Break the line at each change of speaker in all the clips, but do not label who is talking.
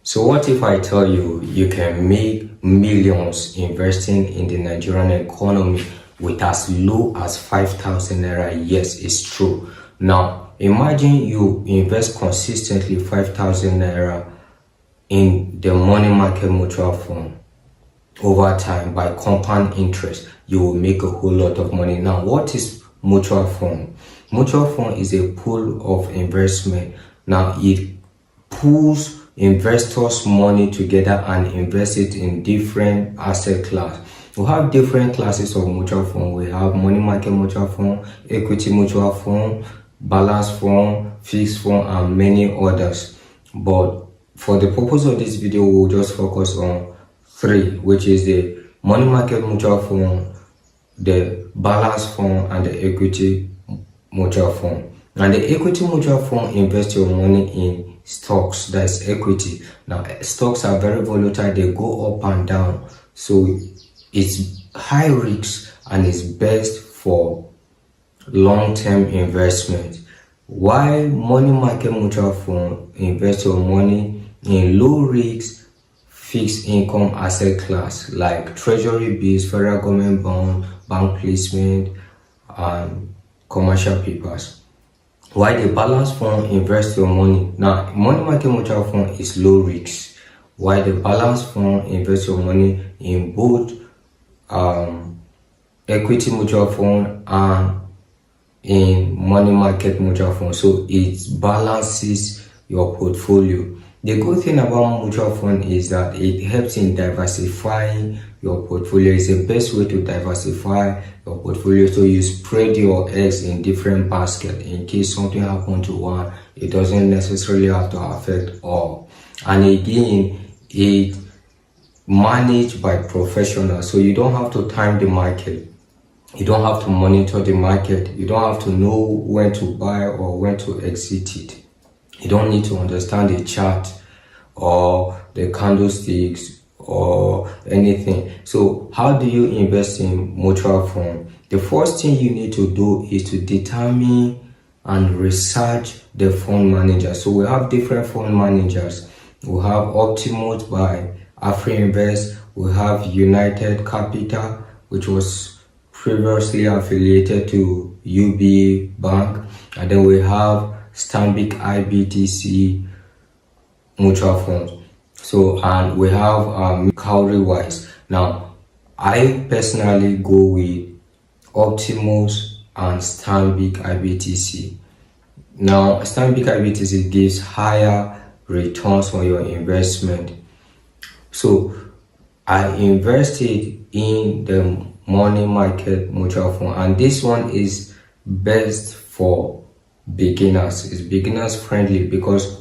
So what if I tell you you can make millions investing in the Nigerian economy with as low as 5,000 Naira? Yes, it's true. Now, imagine you invest consistently 5,000 Naira in the money market mutual fund. Over time, by compound interest, you will make a whole lot of money. Now, what is mutual fund? Mutual fund is a pool of investment. Now, it pools investors' money together and invest it in different asset class. We have different classes of mutual fund. We have money market mutual fund, equity mutual fund, balance fund, fixed fund, and many others. But for the purpose of this video, we'll just focus on three, which is the money market mutual fund, the balance fund, and the equity mutual fund. And the equity mutual fund invests your money in stocks, that's equity. Now, stocks are very volatile, they go up and down, so it's high risk and it's best for long-term investment. While money market mutual fund invest your money in low risk fixed income asset class like treasury bills, federal government bond, bank placement, and commercial papers. While the balance fund invests your money. Now, money market mutual fund is low risk, while the balance fund invests your money in both equity mutual fund and in money market mutual fund, so it balances your portfolio. The good thing about mutual fund is that it helps in diversifying your portfolio. It's the best way to diversify your portfolio, so you spread your eggs in different baskets. In case something happens to one, it doesn't necessarily have to affect all. And again, it managed by professionals, so you don't have to time the market. You don't have to monitor the market. You don't have to know when to buy or when to exit it. You don't need to understand the chart or the candlesticks or anything. So how do you invest in mutual fund? The first thing you need to do is to determine and research the fund manager. So we have different fund managers. We have Optimus by AfriInvest. We have United Capital, which was previously affiliated to UBA Bank, and then we have Stanbic IBTC mutual funds. So, and we have Cowrie Wise. Now, I personally go with Optimus and Stanbic IBTC. Now, Stanbic IBTC gives higher returns on your investment. So, I invested in the money market mutual fund, and this one is best for beginners. It's beginners friendly because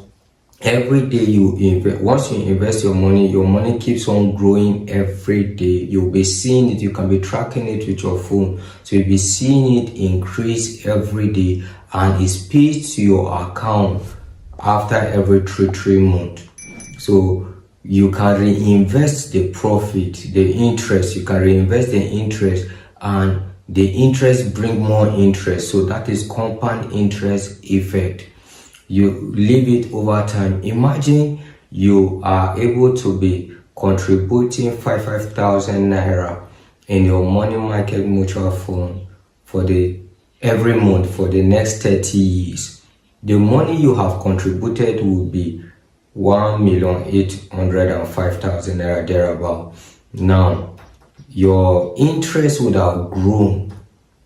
every day you invest, once you invest your money keeps on growing every day. You'll be seeing it, you can be tracking it with your phone, so you'll be seeing it increase every day, and it's paid to your account after every three months. So you can reinvest the profit, the interest. You can reinvest the interest, and the interest bring more interest. So that is compound interest effect. You leave it over time. Imagine you are able to be contributing 5,000 Naira in your money market mutual fund for every month for the next 30 years. The money you have contributed will be 1,805,000 Naira thereabout. Now, your interest would have grown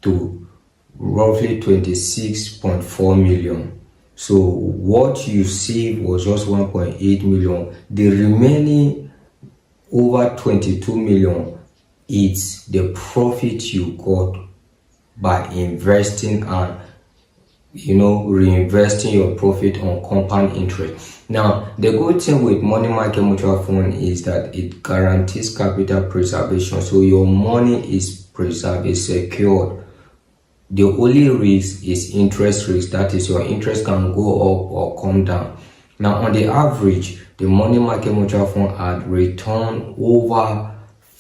to roughly 26.4 million. So what you saved was just 1.8 million. The remaining over 22 million is the profit you got by investing and reinvesting your profit on compound interest. Now, the good thing with money market mutual fund is that it guarantees capital preservation. So your money is preserved, is secured. The only risk is interest risk. That is, your interest can go up or come down. Now, on the average, the money market mutual fund had returned over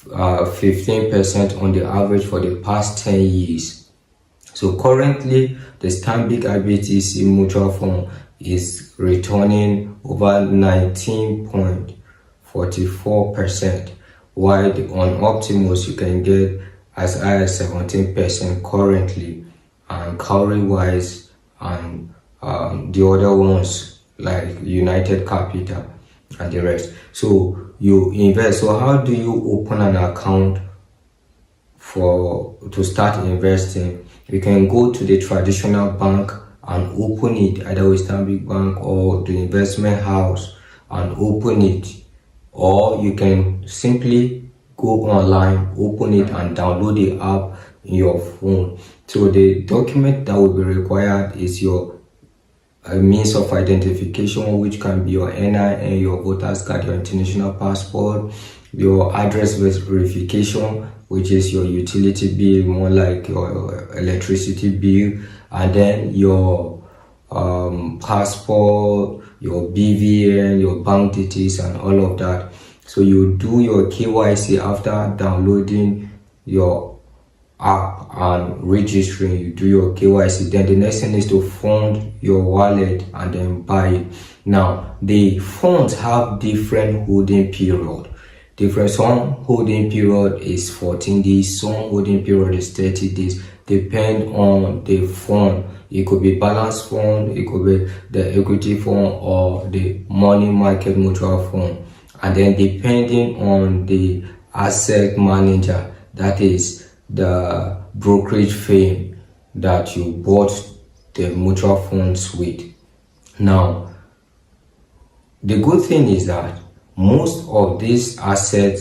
15% on the average for the past 10 years. So currently, the Stanbic IBTC mutual fund is returning over 19.8%. 44%, while on Optimus you can get as high as 17% currently, and cowrie wise, and the other ones like United Capital and the rest. So you invest. So how do you open an account to start investing? You can go to the traditional bank and open it, either with Stanbic Bank or the investment house, and open it, or you can simply go online, open it, and download the app in your phone. So the document that will be required is your means of identification, which can be your NIN, your voter's card, your international passport, your address verification, which is your utility bill, more like your electricity bill, and then your passport, your BVN, your bank details, and all of that. So you do your KYC after downloading your app and registering. You do your KYC. Then the next thing is to fund your wallet and then buy it. Now the funds have different holding period. Some holding period is 14 days, some holding period is 30 days, depend on the fund. It could be balance fund, it could be the equity fund, or the money market mutual fund. And then depending on the asset manager, that is the brokerage firm that you bought the mutual funds with. Now the good thing is that most of these asset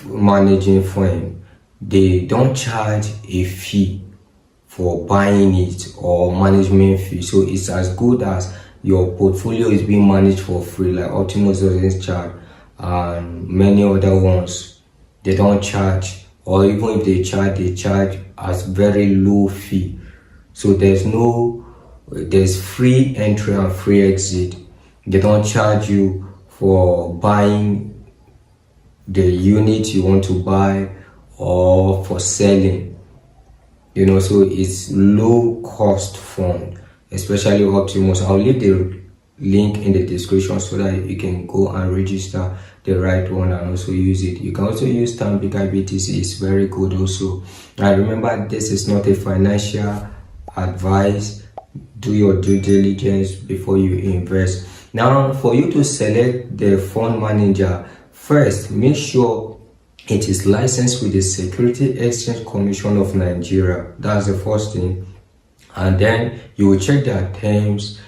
managing firm, they don't charge a fee for buying it or management fee. So it's as good as your portfolio is being managed for free, like Optimus doesn't charge, and many other ones they don't charge, or even if they charge as very low fee. So there's free entry and free exit. They don't charge you for buying the unit you want to buy or for selling, so it's low cost fund, especially Optimus. I'll leave the link in the description so that you can go and register the right one and also use it. You can also use Stanbic IBTC, it's very good also. And remember, this is not a financial advice. Do your due diligence before you invest. Now, for you to select the fund manager, first make sure it is licensed with the Security Exchange Commission of Nigeria. That's the first thing. And then you will check their terms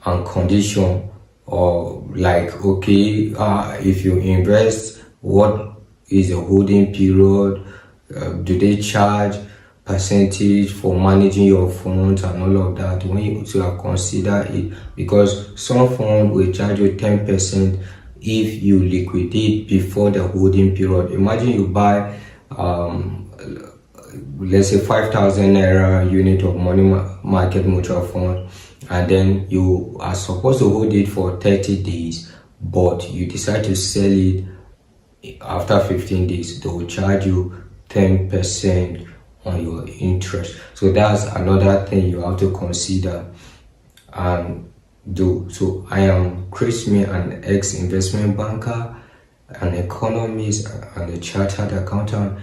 and condition, or like, okay, if you invest, what is the holding period? Do they charge percentage for managing your funds and all of that? When you consider it, because some funds will charge you 10% if you liquidate before the holding period. Imagine you buy let's say 5,000 Naira unit of money market mutual fund, and then you are supposed to hold it for 30 days, but you decide to sell it after 15 days. They will charge you 10% on your interest. So that's another thing you have to consider and do. So I am Chris, an ex-investment banker, an economist, and a chartered accountant.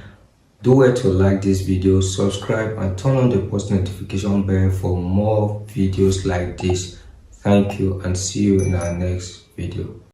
Do well to like this video, subscribe, and turn on the post notification bell for more videos like this. Thank you, and see you in our next video.